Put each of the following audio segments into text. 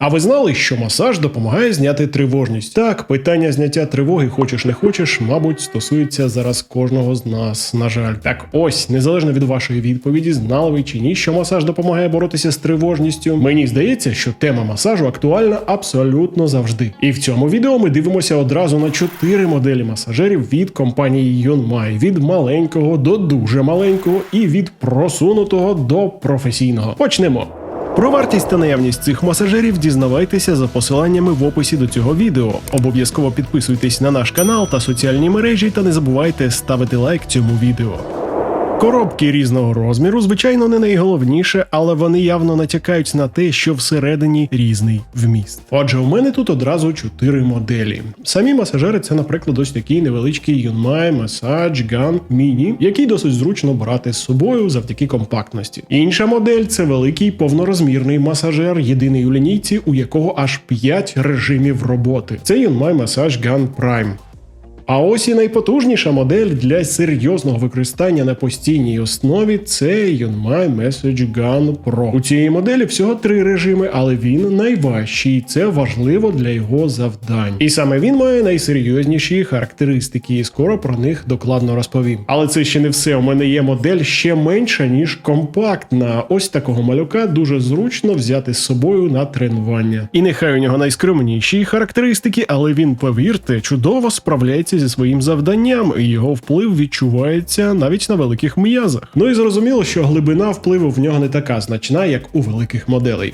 А ви знали, що масаж допомагає зняти тривожність? Так, питання зняття тривоги, хочеш не хочеш, мабуть, стосується зараз кожного з нас, на жаль. Так ось, незалежно від вашої відповіді, знали ви чи ні, що масаж допомагає боротися з тривожністю, мені здається, що тема масажу актуальна абсолютно завжди. І в цьому відео ми дивимося одразу на 4 моделі масажерів від компанії Yunmai, від маленького до дуже маленького і від просунутого до професійного. Почнемо! Про вартість та наявність цих масажерів дізнавайтеся за посиланнями в описі до цього відео. Обов'язково підписуйтесь на наш канал та соціальні мережі та не забувайте ставити лайк цьому відео. Коробки різного розміру, звичайно, не найголовніше, але вони явно натякають на те, що всередині різний вміст. Отже, у мене тут одразу 4 моделі. Самі масажери – це, наприклад, ось такий невеличкий Yunmai Massage Gun Mini, який досить зручно брати з собою завдяки компактності. Інша модель – це великий повнорозмірний масажер, єдиний у лінійці, у якого аж 5 режимів роботи. Це Yunmai Massage Gun Prime. А ось і найпотужніша модель для серйозного використання на постійній основі – це Yunmai Massage Gun Pro. У цієї моделі всього 3 режими, але він найважчий, це важливо для його завдань. І саме він має найсерйозніші характеристики, і скоро про них докладно розповім. Але це ще не все, у мене є модель ще менша, ніж компактна. Ось такого малюка дуже зручно взяти з собою на тренування. І нехай у нього найскромніші характеристики, але він, повірте, чудово справляється зі своїм завданням, і його вплив відчувається навіть на великих м'язах. Ну і зрозуміло, що глибина впливу в нього не така значна, як у великих моделей.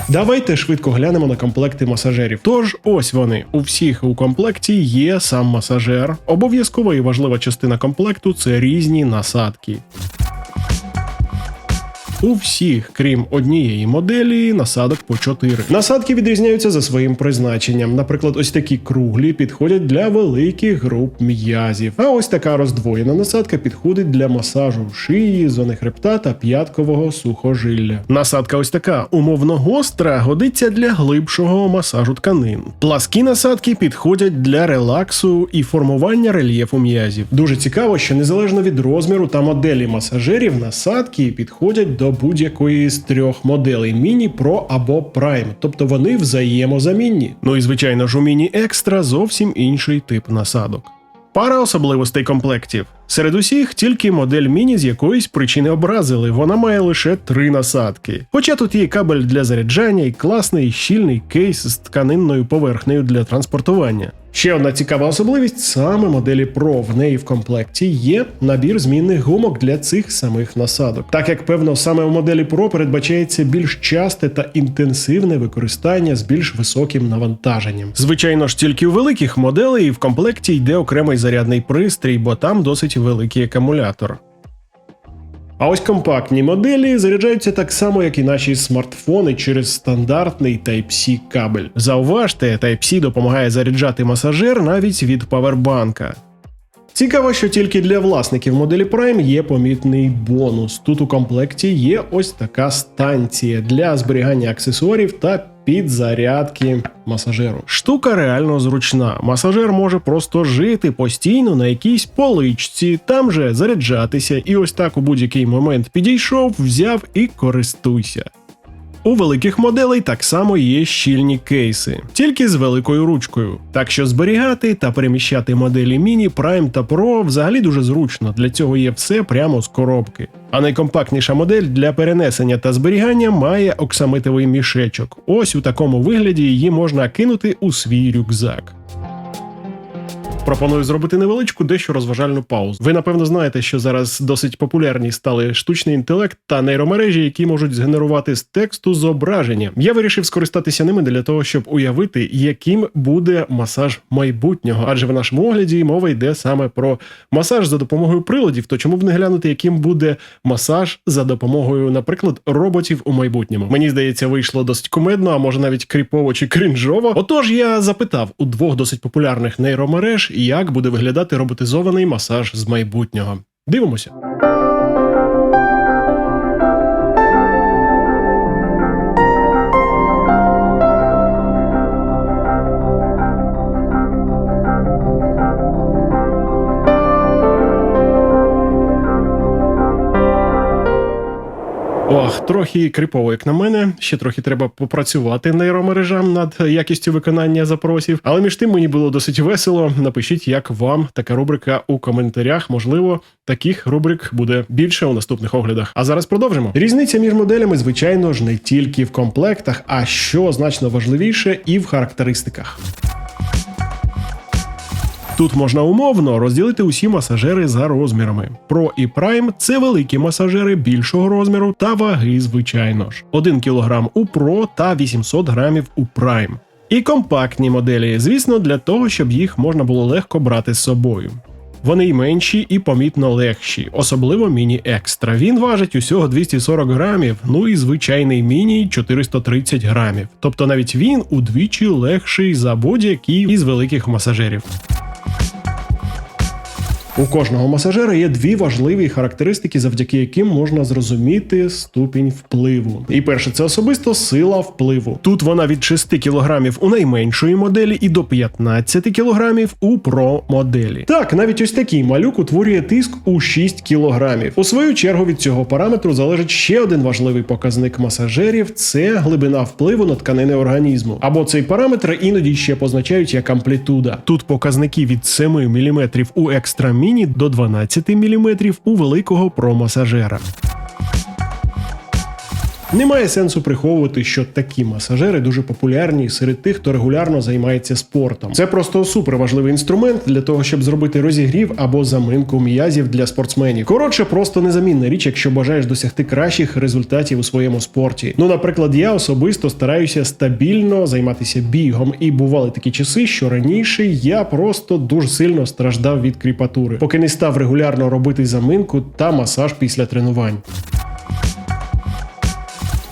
Давайте швидко глянемо на комплекти масажерів. Тож, ось вони. У всіх у комплекті є сам масажер. Обов'язкова і важлива частина комплекту – це різні насадки. У всіх, крім однієї моделі, насадок по 4. Насадки відрізняються за своїм призначенням. Наприклад, ось такі круглі підходять для великих груп м'язів. А ось така роздвоєна насадка підходить для масажу шиї, зони хребта та п'яткового сухожилля. Насадка ось така, умовно гостра, годиться для глибшого масажу тканин. Пласкі насадки підходять для релаксу і формування рельєфу м'язів. Дуже цікаво, що незалежно від розміру та моделі масажерів, насадки підходять до будь-якої з 3 моделей Mini, Pro або Prime, тобто вони взаємозамінні. Ну і звичайно ж у Mini Extra зовсім інший тип насадок. Пара особливостей комплектів. Серед усіх тільки модель Mini з якоїсь причини образили, вона має лише 3 насадки. Хоча тут є кабель для заряджання і класний щільний кейс з тканинною поверхнею для транспортування. Ще одна цікава особливість – саме моделі Pro. В неї в комплекті є набір змінних гумок для цих самих насадок. Так як, певно, саме у моделі Pro передбачається більш часте та інтенсивне використання з більш високим навантаженням. Звичайно ж, тільки у великих моделей в комплекті йде окремий зарядний пристрій, бо там досить великий акумулятор. А ось компактні моделі заряджаються так само, як і наші смартфони, через стандартний Type-C кабель. Зауважте, Type-C допомагає заряджати масажер навіть від павербанка. Цікаво, що тільки для власників моделі Prime є помітний бонус. Тут у комплекті є ось така станція для зберігання аксесуарів та підзарядки масажеру. Штука реально зручна. Масажер може просто жити постійно на якійсь поличці, там же заряджатися, і ось так у будь-який момент підійшов, взяв і користуйся. У великих моделей так само є щільні кейси, тільки з великою ручкою. Так що зберігати та переміщати моделі Mini, Prime та Pro взагалі дуже зручно, для цього є все прямо з коробки. А найкомпактніша модель для перенесення та зберігання має оксамитовий мішечок. Ось у такому вигляді її можна кинути у свій рюкзак. Пропоную зробити невеличку, дещо розважальну паузу. Ви, напевно, знаєте, що зараз досить популярні стали штучний інтелект та нейромережі, які можуть згенерувати з тексту зображення. Я вирішив скористатися ними для того, щоб уявити, яким буде масаж майбутнього. Адже в нашому огляді мова йде саме про масаж за допомогою приладів, то чому б не глянути, яким буде масаж за допомогою, наприклад, роботів у майбутньому. Мені здається, вийшло досить кумедно, а може навіть кріпово чи крінжово. Отож, я запитав у 2 досить популярних нейромереж, як буде виглядати роботизований масаж з майбутнього. Дивимося. Ох, трохи крипово, як на мене. Ще трохи треба попрацювати нейромережам над якістю виконання запросів. Але між тим мені було досить весело. Напишіть, як вам така рубрика у коментарях. Можливо, таких рубрик буде більше у наступних оглядах. А зараз продовжимо. Різниця між моделями, звичайно ж, не тільки в комплектах, а що значно важливіше, і в характеристиках. Тут можна умовно розділити усі масажери за розмірами. Pro і Prime – це великі масажери більшого розміру та ваги, звичайно ж. 1 кг у Pro та 800 грамів у Prime. І компактні моделі, звісно, для того, щоб їх можна було легко брати з собою. Вони й менші, і помітно легші, особливо міні-екстра. Він важить усього 240 грамів, ну і звичайний міні 430 грамів. Тобто навіть він удвічі легший за будь-який із великих масажерів. У кожного масажера є дві важливі характеристики, завдяки яким можна зрозуміти ступінь впливу. І перше, це особисто сила впливу. Тут вона від 6 кг у найменшої моделі і до 15 кг у Pro моделі. Так, навіть ось такий малюк утворює тиск у 6 кг. У свою чергу від цього параметру залежить ще один важливий показник масажерів – це глибина впливу на тканини організму. Або цей параметр іноді ще позначають як амплітуда. Тут показники від 7 мм у екстра міні до 12 мм у великого Pro-масажера. Немає сенсу приховувати, що такі масажери дуже популярні серед тих, хто регулярно займається спортом. Це просто суперважливий інструмент для того, щоб зробити розігрів або заминку м'язів для спортсменів. Коротше, просто незамінна річ, якщо бажаєш досягти кращих результатів у своєму спорті. Ну, наприклад, я особисто стараюся стабільно займатися бігом, і бували такі часи, що раніше я просто дуже сильно страждав від кріпатури, поки не став регулярно робити заминку та масаж після тренувань.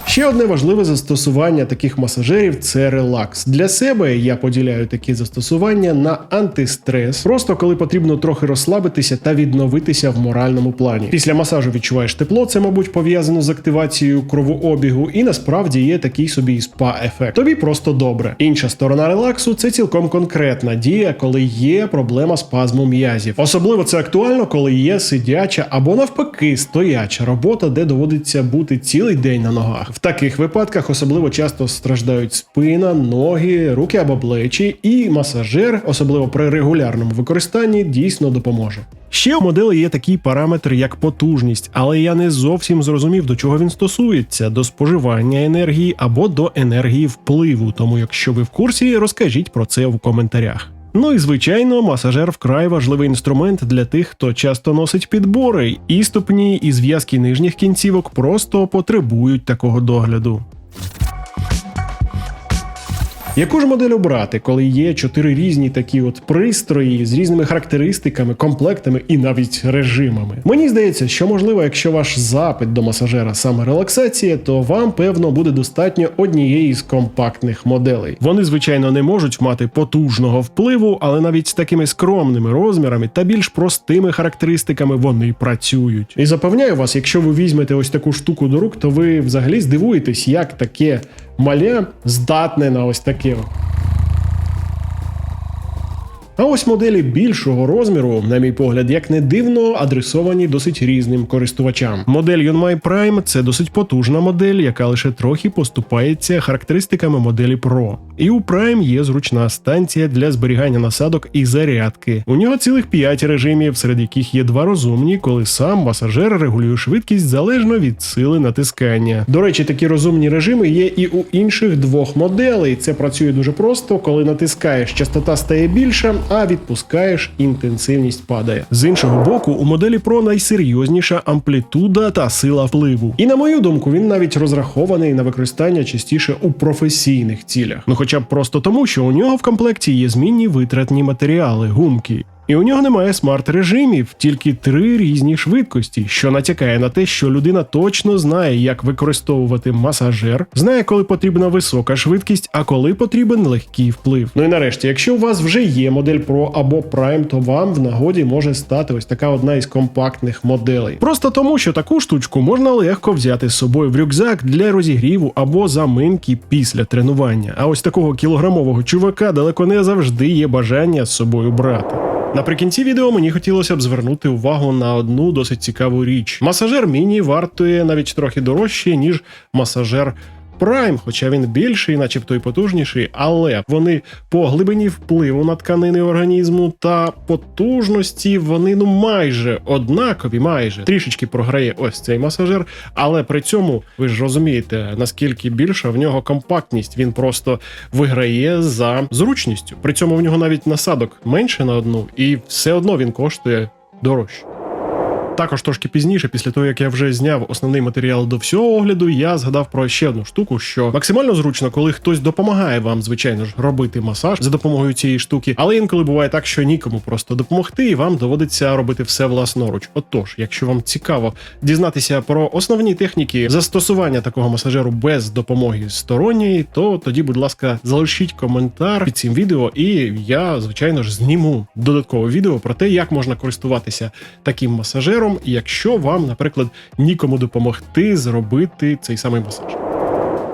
Ще одне важливе застосування таких масажерів – це релакс. Для себе я поділяю такі застосування на антистрес, просто коли потрібно трохи розслабитися та відновитися в моральному плані. Після масажу відчуваєш тепло, це, мабуть, пов'язано з активацією кровообігу, і насправді є такий собі спа-ефект. Тобі просто добре. Інша сторона релаксу – це цілком конкретна дія, коли є проблема спазму м'язів. Особливо це актуально, коли є сидяча або навпаки стояча робота, де доводиться бути цілий день на ногах. В таких випадках особливо часто страждають спина, ноги, руки або плечі, і масажер, особливо при регулярному використанні, дійсно допоможе. Ще у моделі є такий параметр, як потужність, але я не зовсім зрозумів, до чого він стосується – до споживання енергії або до енергії впливу, тому якщо ви в курсі, розкажіть про це в коментарях. Ну і, звичайно, масажер вкрай важливий інструмент для тих, хто часто носить підбори, і ступні, і зв'язки нижніх кінцівок просто потребують такого догляду. Яку ж модель обрати, коли є 4 різні такі от пристрої з різними характеристиками, комплектами і навіть режимами? Мені здається, що можливо, якщо ваш запит до масажера саме релаксація, то вам, певно, буде достатньо однієї з компактних моделей. Вони, звичайно, не можуть мати потужного впливу, але навіть з такими скромними розмірами та більш простими характеристиками вони працюють. І запевняю вас, якщо ви візьмете ось таку штуку до рук, то ви взагалі здивуєтесь, як таке маля здатне на ось таке. А ось моделі більшого розміру, на мій погляд, як не дивно, адресовані досить різним користувачам. Модель Yunmai Prime – це досить потужна модель, яка лише трохи поступається характеристиками моделі Pro. І у Prime є зручна станція для зберігання насадок і зарядки. У нього цілих 5 режимів, серед яких є 2 розумні, коли сам масажер регулює швидкість залежно від сили натискання. До речі, такі розумні режими є і у інших 2 моделей. Це працює дуже просто, коли натискаєш, частота стає більша, а відпускаєш, інтенсивність падає. З іншого боку, у моделі Pro найсерйозніша амплітуда та сила впливу. І на мою думку, він навіть розрахований на використання частіше у професійних цілях. Ну хоча б просто тому, що у нього в комплекті є змінні витратні матеріали, гумки. І у нього немає смарт-режимів, тільки 3 різні швидкості, що натякає на те, що людина точно знає, як використовувати масажер, знає, коли потрібна висока швидкість, а коли потрібен легкий вплив. Ну і нарешті, якщо у вас вже є модель Pro або Prime, то вам в нагоді може стати ось така одна із компактних моделей. Просто тому, що таку штучку можна легко взяти з собою в рюкзак для розігріву або заминки після тренування. А ось такого кілограмового чувака далеко не завжди є бажання з собою брати. Наприкінці відео мені хотілося б звернути увагу на одну досить цікаву річ. Масажер міні вартує навіть трохи дорожче, ніж масажер Prime, хоча він більший, начебто й потужніший, але вони по глибині впливу на тканини організму та потужності вони майже однакові, Трішечки програє ось цей масажер, але при цьому ви ж розумієте, наскільки більша в нього компактність, він просто виграє за зручністю. При цьому в нього навіть насадок менше на одну, і все одно він коштує дорожче. Також трошки пізніше, після того, як я вже зняв основний матеріал до всього огляду, я згадав про ще одну штуку, що максимально зручно, коли хтось допомагає вам, звичайно ж, робити масаж за допомогою цієї штуки, але інколи буває так, що нікому просто допомогти, і вам доводиться робити все власноруч. Отож, якщо вам цікаво дізнатися про основні техніки застосування такого масажеру без допомоги сторонньої, то тоді, будь ласка, залишіть коментар під цим відео, і я, звичайно ж, зніму додаткове відео про те, як можна користуватися таким масажером, якщо вам, наприклад, нікому допомогти зробити цей самий масаж.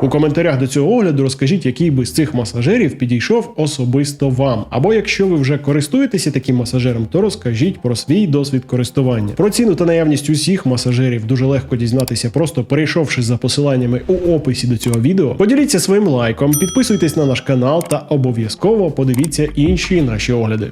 У коментарях до цього огляду розкажіть, який би з цих масажерів підійшов особисто вам. Або якщо ви вже користуєтеся таким масажером, то розкажіть про свій досвід користування. Про ціну та наявність усіх масажерів дуже легко дізнатися, просто перейшовши за посиланнями у описі до цього відео. Поділіться своїм лайком, підписуйтесь на наш канал та обов'язково подивіться інші наші огляди.